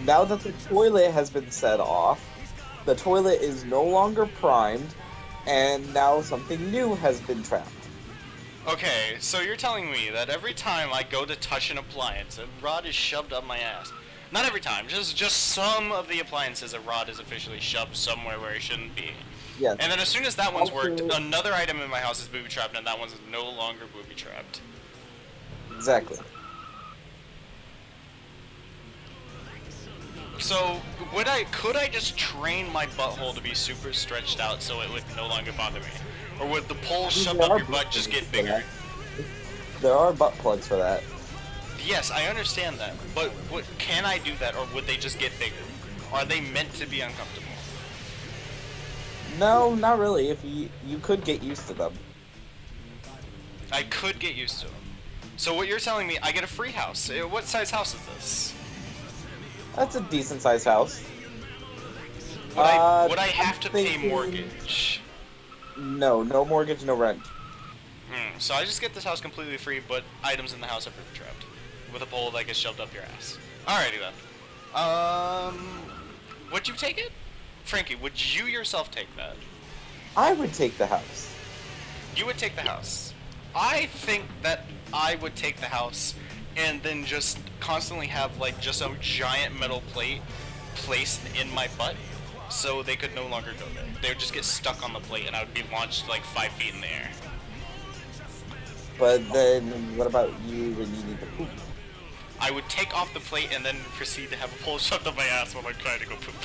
now that the toilet has been set off, the toilet is no longer primed, and now something new has been trapped. Okay, so you're telling me that every time I go to touch an appliance, a rod is shoved up my ass. Not every time, just some of the appliances, a rod is officially shoved somewhere where it shouldn't be. Yes. And then as soon as that one's worked, Also, another item in my house is booby trapped, and that one's no longer booby trapped. exactly. So could I just train my butthole to be super stretched out so it would no longer bother me? Or would the pole shoved up your butt just get bigger? There are butt plugs for that. Yes, I understand that, but can I do that, or would they just get bigger? Or are they meant to be uncomfortable? No, not really. If you could get used to them. I could get used to them. So what you're telling me, I get a free house. What size house is this? That's a decent sized house. Would I have I'm to pay thinking- mortgage? No, no mortgage, no rent. So I just get this house completely free, but items in the house are booby trapped. With a pole that gets shoved up your ass. Alrighty then. Would you take it? Frankie, would you yourself take that? I would take the house. You would take the house. I think that I would take the house and then just constantly have like just a giant metal plate placed in my butt so they could no longer go there. They would just get stuck on the plate and I would be launched like 5 feet in the air. But then, what about you when you need to poop? I would take off the plate and then proceed to have a pole shoved up my ass while I'm trying to go poop.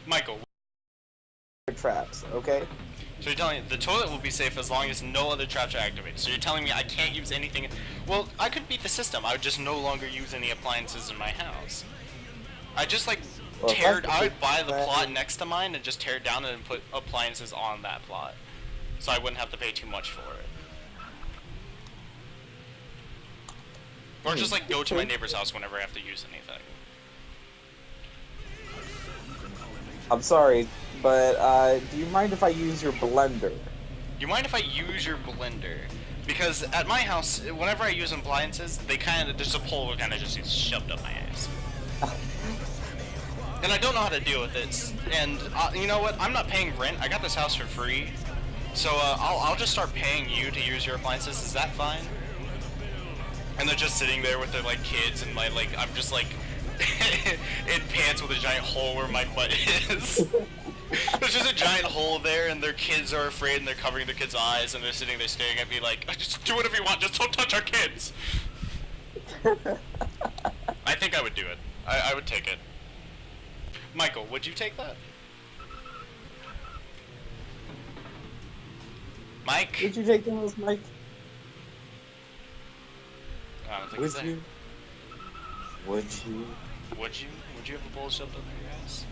Michael. Traps, okay? So you're telling me the toilet will be safe as long as no other traps are activated. So you're telling me I can't use anything. Well, I could beat the system. I would just no longer use any appliances in my house. I just like Well, I would buy the plot next to mine and just tear it down and put appliances on that plot. So I wouldn't have to pay too much for it. Or just like go to my neighbor's house whenever I have to use anything. I'm sorry, but do you mind if I use your blender? You mind if I use your blender? Because at my house, whenever I use appliances, they kind of, there's a pole that kind of just gets shoved up my ass. And I don't know how to deal with it. And you know what? I'm not paying rent. I got this house for free. So I'll just start paying you to use your appliances. Is that fine? And they're just sitting there with their like kids and my like I'm just like in pants with a giant hole where my butt is. There's just a giant hole there, and their kids are afraid, and they're covering their kids' eyes, and they're sitting there staring at me like, just do whatever you want, just don't touch our kids. I think I would do it. I would take it. Michael, would you take that? Mike? Would you take the house, Mike? I don't think Would he's there. you? Would you? Would you? Would you have a bull shoved up your ass?